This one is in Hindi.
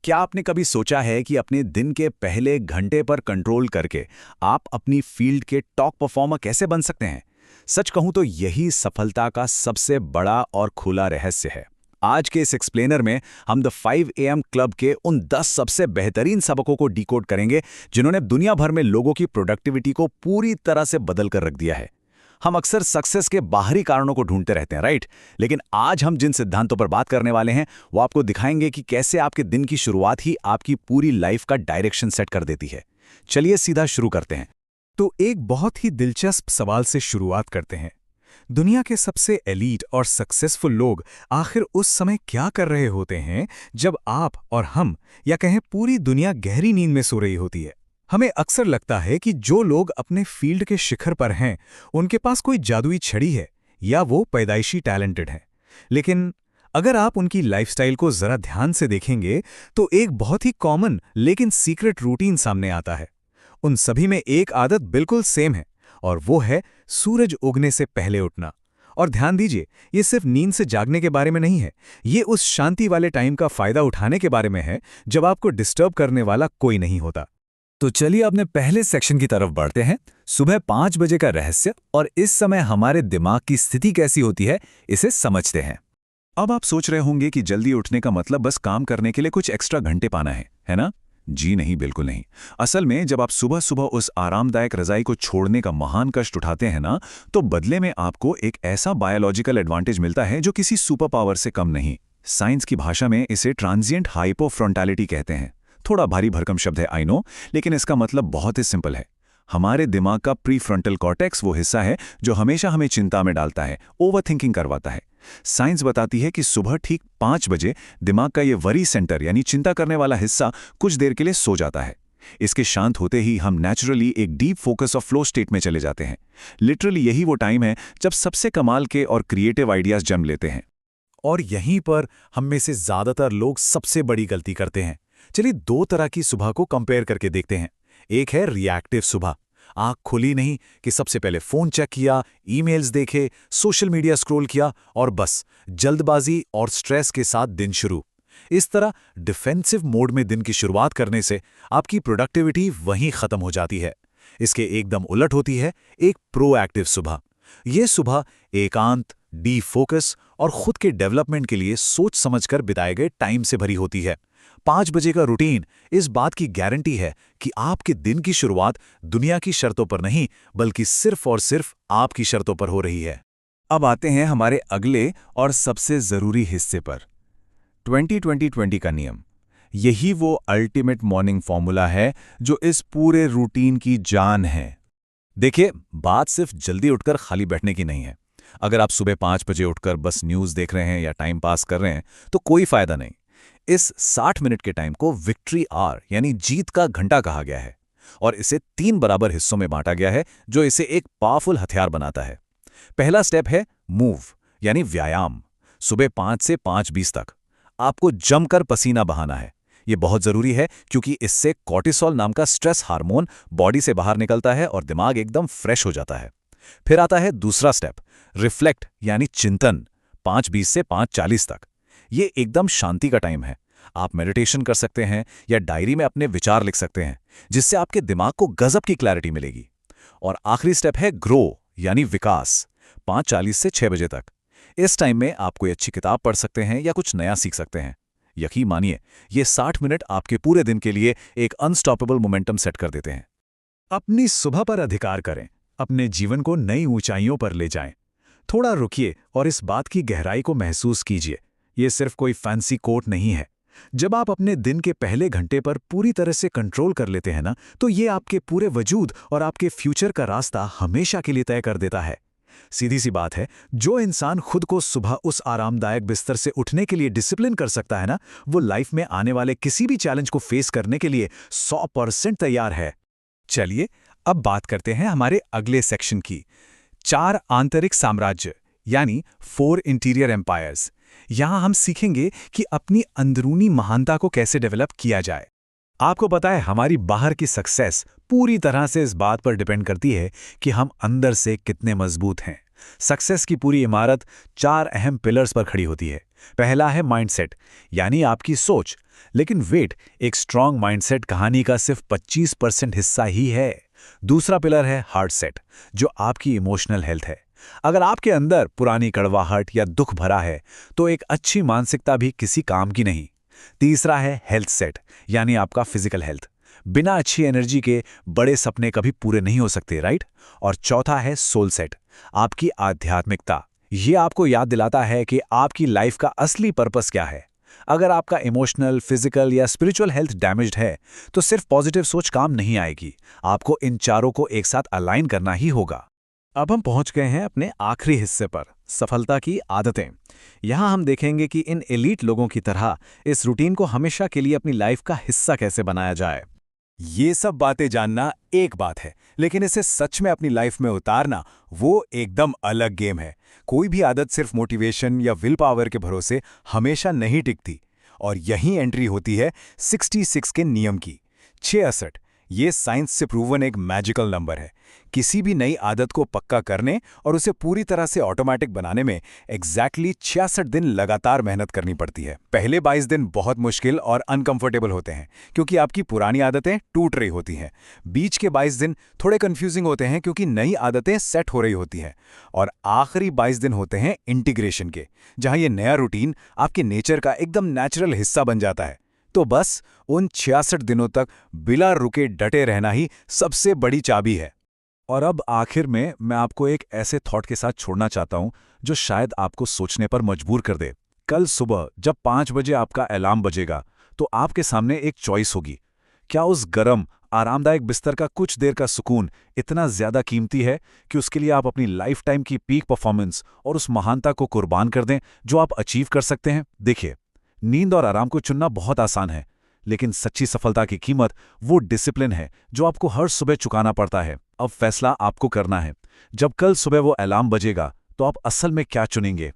क्या आपने कभी सोचा है कि अपने दिन के पहले घंटे पर कंट्रोल करके आप अपनी फील्ड के टॉप परफॉर्मर कैसे बन सकते हैं? सच कहूं तो यही सफलता का सबसे बड़ा और खुला रहस्य है। आज के इस एक्सप्लेनर में हम द 5 AM क्लब के उन 10 सबसे बेहतरीन सबकों को डिकोड करेंगे जिन्होंने दुनिया भर में लोगों की प्रोडक्टिविटी को पूरी तरह से बदल कर रख दिया है। हम अक्सर सक्सेस के बाहरी कारणों को ढूंढते रहते हैं, राइट? लेकिन आज हम जिन सिद्धांतों पर बात करने वाले हैं वो आपको दिखाएंगे कि कैसे आपके दिन की शुरुआत ही आपकी पूरी लाइफ का डायरेक्शन सेट कर देती है। चलिए सीधा शुरू करते हैं। तो एक बहुत ही दिलचस्प सवाल से शुरुआत करते हैं। दुनिया के सबसे एलीट और सक्सेसफुल लोग आखिर उस समय क्या कर रहे होते हैं जब आप और हम या कहें पूरी दुनिया गहरी नींद में सो रही होती है? हमें अक्सर लगता है कि जो लोग अपने फील्ड के शिखर पर हैं उनके पास कोई जादुई छड़ी है या वो पैदाइशी टैलेंटेड हैं। लेकिन अगर आप उनकी लाइफस्टाइल को जरा ध्यान से देखेंगे तो एक बहुत ही कॉमन लेकिन सीक्रेट रूटीन सामने आता है। उन सभी में एक आदत बिल्कुल सेम है और वो है सूरज उगने से पहले उठना। और ध्यान दीजिए, ये सिर्फ नींद से जागने के बारे में नहीं है, ये उस शांति वाले टाइम का फायदा उठाने के बारे में है जब आपको डिस्टर्ब करने वाला कोई नहीं होता। तो चलिए अपने पहले सेक्शन की तरफ बढ़ते हैं, सुबह 5 बजे का रहस्य और इस समय हमारे दिमाग की स्थिति कैसी होती है, इसे समझते हैं। अब आप सोच रहे होंगे कि जल्दी उठने का मतलब बस काम करने के लिए कुछ एक्स्ट्रा घंटे पाना है ना? जी नहीं, बिल्कुल नहीं। असल में जब आप सुबह सुबह उस आरामदायक रजाई को छोड़ने का महान कष्ट उठाते हैं ना, तो बदले में आपको एक ऐसा बायोलॉजिकल एडवांटेज मिलता है जो किसी सुपर पावर से कम नहीं। साइंस की भाषा में इसे ट्रांजिएंट हाइपोफ्रंटालिटी कहते हैं। थोड़ा भारी भरकम शब्द है, आई नो, लेकिन इसका मतलब बहुत ही सिंपल है। हमारे दिमाग का प्रीफ्रंटल कॉर्टेक्स वो हिस्सा है जो हमेशा हमें चिंता में डालता है, ओवरथिंकिंग करवाता है। साइंस बताती है कि सुबह ठीक 5 बजे दिमाग का ये वरी सेंटर यानी चिंता करने वाला हिस्सा कुछ देर के लिए सो जाता है। इसके शांत होते ही हम नेचुरली एक डीप फोकस और फ्लो स्टेट में चले जाते हैं। लिटरली यही वो टाइम है जब सबसे कमाल के और क्रिएटिव आइडियाज जन्म लेते हैं। और यहीं पर हम में से ज्यादातर लोग सबसे बड़ी गलती करते हैं। चलिए 2 तरह की सुबह को कंपेयर करके देखते हैं। एक है रिएक्टिव सुबह। आंख खुली नहीं कि सबसे पहले फोन चेक किया, ईमेल्स देखे, सोशल मीडिया स्क्रॉल किया और बस जल्दबाजी और स्ट्रेस के साथ दिन शुरू। इस तरह डिफेंसिव मोड में दिन की शुरुआत करने से आपकी प्रोडक्टिविटी वहीं खत्म हो जाती है। इसके एकदम उलट होती है एक प्रोएक्टिव सुबह। यह सुबह एकांत, डीप फोकस और खुद के डेवलपमेंट के लिए सोच समझकर बिताए गए टाइम से भरी होती है। 5 बजे का रूटीन इस बात की गारंटी है कि आपके दिन की शुरुआत दुनिया की शर्तों पर नहीं बल्कि सिर्फ और सिर्फ आपकी शर्तों पर हो रही है। अब आते हैं हमारे अगले और सबसे जरूरी हिस्से पर, 20-20-20 का नियम। यही वो अल्टीमेट मॉर्निंग फॉर्मूला है जो इस पूरे रूटीन की जान है। देखिए, बात सिर्फ जल्दी उठकर खाली बैठने की नहीं है। अगर आप सुबह 5 बजे उठकर बस न्यूज़ देख रहे हैं या टाइम पास कर रहे हैं तो कोई फायदा नहीं। इस 60 मिनट के टाइम को विक्ट्री आवर यानी जीत का घंटा कहा गया है और इसे 3 बराबर हिस्सों में बांटा गया है जो इसे एक पावरफुल हथियार बनाता है। पहला स्टेप है मूव यानी व्यायाम। सुबह 5 से 5:20 तक आपको जमकर पसीना बहाना है। ये बहुत जरूरी है क्योंकि इससे कॉर्टिसोल नाम का स्ट्रेस हार्मोन बॉडी से बाहर निकलता है और दिमाग एकदम फ्रेश हो जाता है। फिर आता है दूसरा स्टेप, रिफ्लेक्ट यानी चिंतन, 5:20 से 5:40 तक। ये एकदम शांति का टाइम है। आप मेडिटेशन कर सकते हैं या डायरी में अपने विचार लिख सकते हैं जिससे आपके दिमाग को गजब की क्लैरिटी मिलेगी। और आखिरी स्टेप है ग्रो यानी विकास, 5:40 से 6 बजे तक। इस टाइम में आप कोई अच्छी किताब पढ़ सकते हैं या कुछ नया सीख सकते हैं। यकीन मानिए, ये 60 मिनट आपके पूरे दिन के लिए एक अनस्टॉपेबल मोमेंटम सेट कर देते हैं। अपनी सुबह पर अधिकार करें, अपने जीवन को नई ऊंचाइयों पर ले जाएं। थोड़ा रुकिए और इस बात की गहराई को महसूस कीजिए। ये सिर्फ कोई फैंसी कोट नहीं है। जब आप अपने दिन के पहले घंटे पर पूरी तरह से कंट्रोल कर लेते हैं ना, तो ये आपके पूरे वजूद और आपके फ्यूचर का रास्ता हमेशा के लिए तय कर देता है। सीधी सी बात है, जो इंसान खुद को सुबह उस आरामदायक बिस्तर से उठने के लिए डिसिप्लिन कर सकता है ना, वो लाइफ में आने वाले किसी भी चैलेंज को फेस करने के लिए 100% तैयार है। चलिए अब बात करते हैं हमारे अगले सेक्शन की, 4 आंतरिक साम्राज्य यानी 4 इंटीरियर एम्पायर्स। यहां हम सीखेंगे कि अपनी अंदरूनी महानता को कैसे डेवलप किया जाए। आपको पता है, हमारी बाहर की सक्सेस पूरी तरह से इस बात पर डिपेंड करती है कि हम अंदर से कितने मजबूत हैं। सक्सेस की पूरी इमारत 4 अहम पिलर्स पर खड़ी होती है। पहला है माइंडसेट, यानी आपकी सोच। लेकिन वेट, एक स्ट्रांग माइंडसेट कहानी का सिर्फ 25% हिस्सा ही है। दूसरा पिलर है हार्ट सेट, जो आपकी इमोशनल हेल्थ है। अगर आपके अंदर पुरानी कड़वाहट या दुख भरा है, तो एक अच्छी मानसिकता भी किसी काम की नहीं। तीसरा है हेल्थ सेट, यानी आपका फिजिकल हेल्थ। बिना अच्छी एनर्जी के बड़े सपने कभी पूरे नहीं हो सकते, राइट? और चौथा है सोल सेट, आपकी आध्यात्मिकता। ये आपको याद दिलाता है कि आपकी लाइफ का असली पर्पस क्या है। अगर आपका इमोशनल, फिजिकल या स्पिरिचुअल हेल्थ डैमेज्ड है, तो सिर्फ पॉजिटिव सोच काम नहीं आएगी। आपको इन चारों को एक साथ अलाइन करना ही होगा। अब हम पहुंच गए हैं अपने आखिरी हिस्से पर, सफलता की आदतें। यहां हम देखेंगे कि इन एलीट लोगों की तरह इस रूटीन को हमेशा के लिए अपनी लाइफ का हिस्सा कैसे बनाया जाए। ये सब बातें जानना एक बात है, लेकिन इसे सच में अपनी लाइफ में उतारना वो एकदम अलग गेम है। कोई भी आदत सिर्फ मोटिवेशन या विल पावर के भरोसे हमेशा नहीं टिकती। और यहीं एंट्री होती है 66 के नियम की। 66, ये साइंस से प्रूवन एक मैजिकल नंबर है। किसी भी नई आदत को पक्का करने और उसे पूरी तरह से ऑटोमेटिक बनाने में एग्जैक्टली 66 दिन लगातार मेहनत करनी पड़ती है। पहले 22 दिन बहुत मुश्किल और अनकंफर्टेबल होते हैं, क्योंकि आपकी पुरानी आदतें टूट रही होती हैं। बीच के 22 दिन थोड़े कंफ्यूजिंग होते हैं, क्योंकि नई आदतें सेट हो रही होती हैं। और आखिरी 22 दिन होते हैं इंटीग्रेशन के, जहां ये नया रूटीन आपके नेचर का एकदम नेचुरल हिस्सा बन जाता है। तो बस उन 66 दिनों तक बिना रुके डटे रहना ही सबसे बड़ी चाबी है। और अब आखिर में मैं आपको एक ऐसे थॉट के साथ छोड़ना चाहता हूं जो शायद आपको सोचने पर मजबूर कर दे। कल सुबह जब 5 बजे आपका अलार्म बजेगा, तो आपके सामने एक चॉइस होगी। क्या उस गरम, आरामदायक बिस्तर का कुछ देर का सुकून इतना ज्यादा कीमती है कि उसके लिए आप अपनी लाइफ टाइम की पीक परफॉर्मेंस और उस महानता को कुर्बान कर दें जो आप अचीव कर सकते हैं? देखिए, नींद और आराम को चुनना बहुत आसान है, लेकिन सच्ची सफलता की कीमत वो डिसिप्लिन है जो आपको हर सुबह चुकाना पड़ता है। अब फैसला आपको करना है। जब कल सुबह वो अलार्म बजेगा, तो आप असल में क्या चुनेंगे?